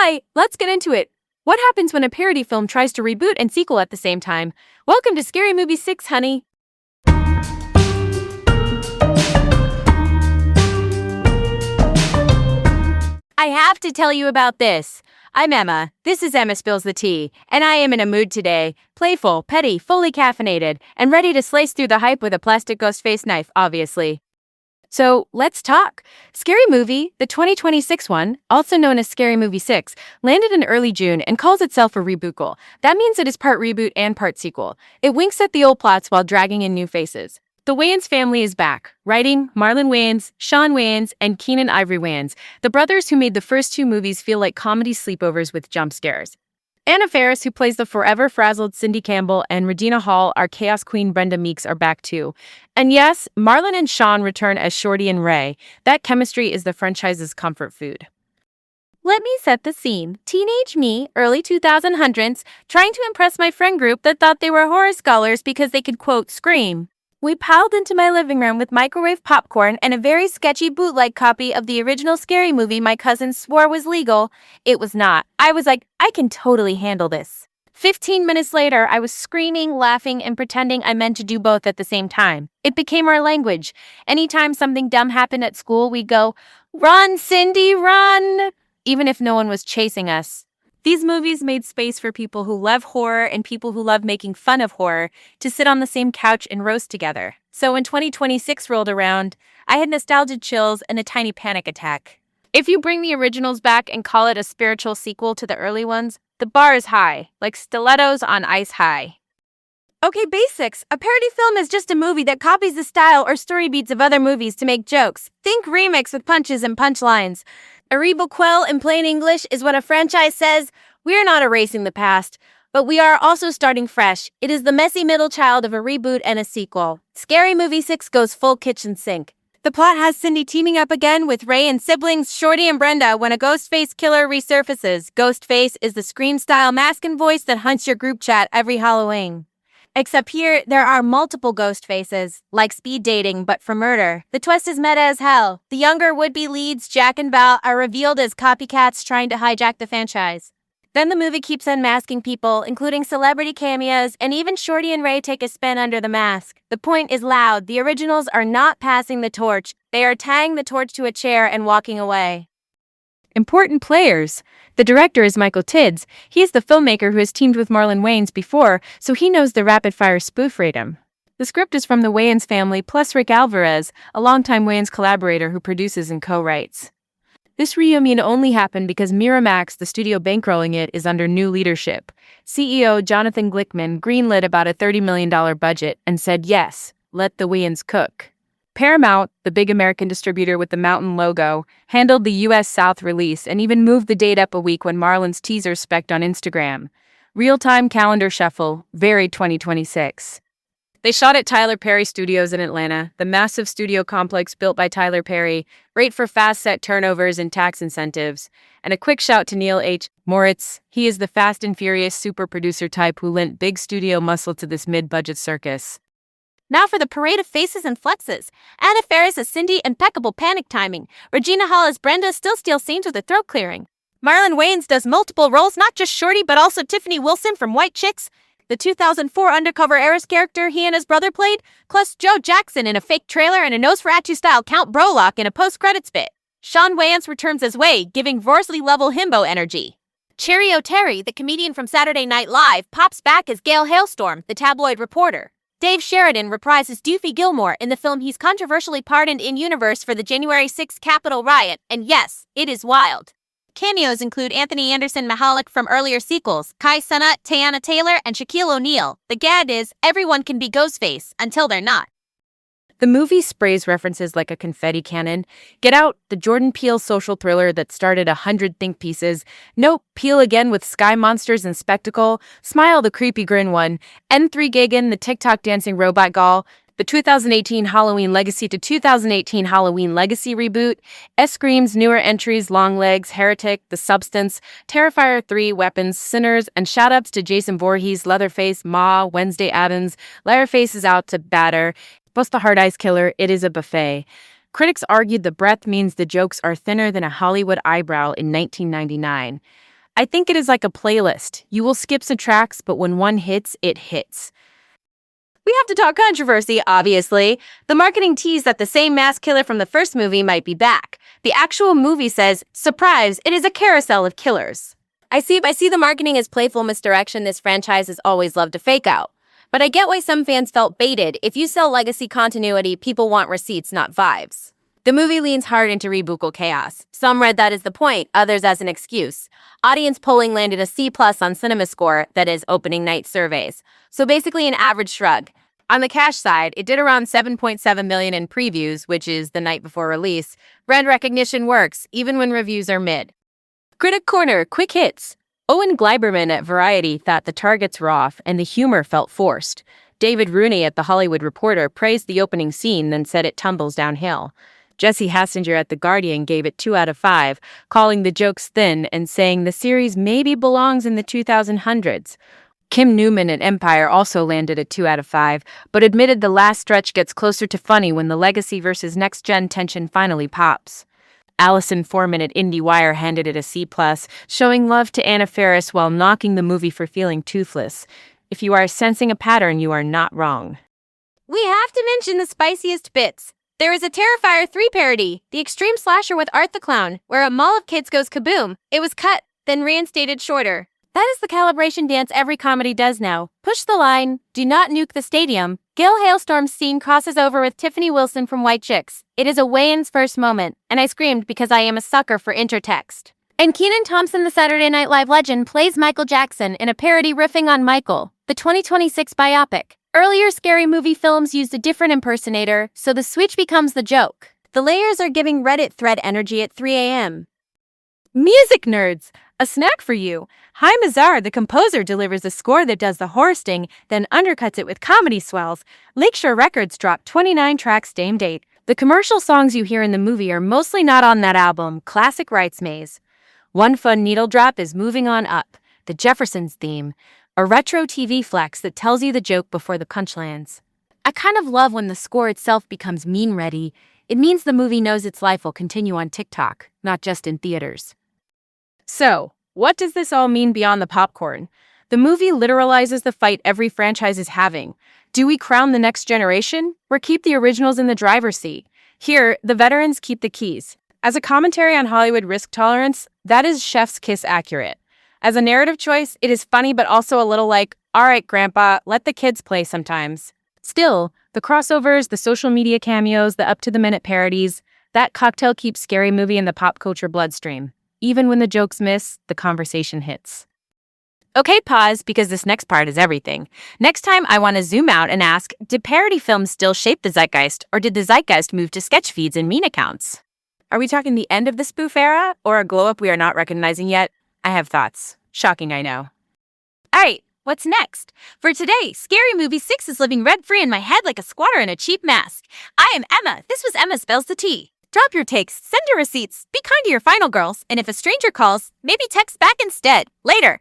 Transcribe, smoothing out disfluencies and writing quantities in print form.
Hi, let's get into it. What happens when a parody film tries to reboot and sequel at the same time? Welcome to Scary Movie 6, honey. I have to tell you about this. I'm Emma. This is Emma Spills the Tea, and I am in a mood today. Playful, petty, fully caffeinated, and ready to slice through the hype with a plastic ghost face knife, obviously. So, let's talk. Scary Movie, the 2026 one, also known as Scary Movie 6, landed in early June and calls itself a reboot. That means it is part reboot and part sequel. It winks at the old plots while dragging in new faces. The Wayans family is back. Writing, Marlon Wayans, Sean Wayans, and Keenan Ivory Wayans, the brothers who made the first two movies feel like comedy sleepovers with jump scares. Anna Faris, who plays the forever frazzled Cindy Campbell, and Regina Hall, our Chaos Queen Brenda Meeks, are back too. And yes, Marlon and Sean return as Shorty and Ray. That chemistry is the franchise's comfort food. Let me set the scene. Teenage me, early 2000s, trying to impress my friend group that thought they were horror scholars because they could, quote, scream. We piled into my living room with microwave popcorn and a very sketchy bootleg copy of the original Scary Movie my cousins swore was legal. It was not. I was like, I can totally handle this. 15 minutes later, I was screaming, laughing, and pretending I meant to do both at the same time. It became our language. Anytime something dumb happened at school, we'd go, "Run, Cindy, run!" Even if no one was chasing us. These movies made space for people who love horror and people who love making fun of horror to sit on the same couch and roast together. So when 2026 rolled around, I had nostalgia chills and a tiny panic attack. If you bring the originals back and call it a spiritual sequel to the early ones, the bar is high, like stilettos on ice high. Okay, basics. A parody film is just a movie that copies the style or story beats of other movies to make jokes. Think remix with punches and punchlines. A reboot in plain English is what a franchise says. We're not erasing the past, but we are also starting fresh. It is the messy middle child of a reboot and a sequel. Scary Movie 6 goes full kitchen sink. The plot has Cindy teaming up again with Ray and siblings Shorty and Brenda when a Ghostface killer resurfaces. Ghostface is the Scream-style mask and voice that haunts your group chat every Halloween. Except here, there are multiple ghost faces, like speed dating, but for murder. The twist is meta as hell. The younger would-be leads, Jack and Val, are revealed as copycats trying to hijack the franchise. Then the movie keeps unmasking people, including celebrity cameos, and even Shorty and Ray take a spin under the mask. The point is loud. The originals are not passing the torch. They are tying the torch to a chair and walking away. Important players. The director is Michael Tids. He is the filmmaker who has teamed with Marlon Wayans before, so he knows the rapid-fire spoof rhythm. The script is from the Wayans family plus Rick Alvarez, a longtime Wayans collaborator who produces and co-writes. This reunion only happened because Miramax, the studio bankrolling it, is under new leadership. CEO Jonathan Glickman greenlit about a $30 million budget and said yes, let the Wayans cook. Paramount, the big American distributor with the mountain logo, handled the US South release and even moved the date up a week when Marlon's teaser spec'd on Instagram. Real-time calendar shuffle, very 2026. They shot at Tyler Perry Studios in Atlanta, the massive studio complex built by Tyler Perry, great for fast set turnovers and tax incentives. And a quick shout to Neil H. Moritz. He is the fast and furious super producer type who lent big studio muscle to this mid-budget circus. Now for the parade of faces and flexes. Anna Faris as Cindy, impeccable panic timing. Regina Hall as Brenda still steals scenes with a throat clearing. Marlon Wayans does multiple roles, not just Shorty but also Tiffany Wilson from White Chicks, the 2004 undercover heiress character he and his brother played, plus Joe Jackson in a fake trailer and a Nosferatu-style Count Brolock in a post-credits bit. Sean Wayans returns as Wade, giving Vorsley-level himbo energy. Cherry O'Terry, the comedian from Saturday Night Live, pops back as Gail Hailstorm, the tabloid reporter. Dave Sheridan reprises Doofy Gilmore in the film he's controversially pardoned in-universe for the January 6th Capitol riot, and yes, it is wild. Cameos include Anthony Anderson Mahalik from earlier sequels, Kai Cenat, Teyana Taylor, and Shaquille O'Neal. The gag is, everyone can be Ghostface, until they're not. The movie sprays references like a confetti cannon. Get Out, the Jordan Peele social thriller that started 100 think pieces. Nope, Peele again with sky monsters and spectacle. Smile, the creepy grin one. N3 Gagan, the TikTok dancing robot doll. The 2018 Halloween Legacy to 2018 Halloween Legacy reboot. Scream's newer entries, Long Legs, Heretic, The Substance, Terrifier 3, Weapons, Sinners, and shoutouts to Jason Voorhees, Leatherface, Ma, Wednesday Addams. Leatherface is out to batter. Plus the Hard Eyes Killer, It Is a Buffet. Critics argued the breadth means the jokes are thinner than a Hollywood eyebrow in 1999. I think it is like a playlist. You will skip some tracks, but when one hits, it hits. We have to talk controversy, obviously. The marketing teased that the same mass killer from the first movie might be back. The actual movie says, surprise, it is a carousel of killers. I see the marketing as playful misdirection this franchise has always loved to fake out. But I get why some fans felt baited. If you sell legacy continuity, people want receipts, not vibes. The movie leans hard into reboot chaos. Some read that as the point, others as an excuse. Audience polling landed a C+ on CinemaScore, that is, opening night surveys. So basically an average shrug. On the cash side, it did around 7.7 million in previews, which is the night before release. Brand recognition works, even when reviews are mid. Critic Corner, quick hits. Owen Gleiberman at Variety thought the targets were off and the humor felt forced. David Rooney at The Hollywood Reporter praised the opening scene, then said it tumbles downhill. Jesse Hassinger at The Guardian gave it 2 out of 5, calling the jokes thin and saying the series maybe belongs in the 2000s. Kim Newman at Empire also landed a 2 out of 5, but admitted the last stretch gets closer to funny when the legacy versus next-gen tension finally pops. Allison Foreman at IndieWire handed it a C+, showing love to Anna Faris while knocking the movie for feeling toothless. If you are sensing a pattern, you are not wrong. We have to mention the spiciest bits. There is a Terrifier 3 parody, the extreme slasher with Art the Clown, where a mall of kids goes kaboom. It was cut, then reinstated shorter. That is the calibration dance every comedy does now. Push the line, do not nuke the stadium. Gil Hailstorm's scene crosses over with Tiffany Wilson from White Chicks. It is a Wayans first moment, and I screamed because I am a sucker for intertext. And Kenan Thompson, the Saturday Night Live legend, plays Michael Jackson in a parody riffing on Michael, the 2026 biopic. Earlier scary movie films used a different impersonator, so the switch becomes the joke. The layers are giving Reddit thread energy at 3 a.m. Music nerds! A snack for you. Hi Mazar, the composer, delivers a score that does the horror sting, then undercuts it with comedy swells. Lakeshore Records dropped 29 tracks same date. The commercial songs you hear in the movie are mostly not on that album, Classic Rights Maze. One fun needle drop is Moving On Up, the Jeffersons theme. A retro TV flex that tells you the joke before the punch lands. I kind of love when the score itself becomes meme-ready. It means the movie knows its life will continue on TikTok, not just in theaters. So, what does this all mean beyond the popcorn? The movie literalizes the fight every franchise is having. Do we crown the next generation, or keep the originals in the driver's seat? Here, the veterans keep the keys. As a commentary on Hollywood risk tolerance, that is chef's kiss accurate. As a narrative choice, it is funny but also a little like, all right, Grandpa, let the kids play sometimes. Still, the crossovers, the social media cameos, the up-to-the-minute parodies, that cocktail keeps Scary Movie in the pop culture bloodstream. Even when the jokes miss, the conversation hits. Okay, pause, because this next part is everything. Next time, I want to zoom out and ask, did parody films still shape the zeitgeist, or did the zeitgeist move to sketch feeds and meme accounts? Are we talking the end of the spoof era, or a glow-up we are not recognizing yet? I have thoughts. Shocking, I know. Alright, what's next? For today, Scary Movie 6 is living rent-free in my head like a squatter in a cheap mask. I am Emma. This was Emma Spells the Tea. Drop your takes, send your receipts, be kind to your final girls, and if a stranger calls, maybe text back instead. Later.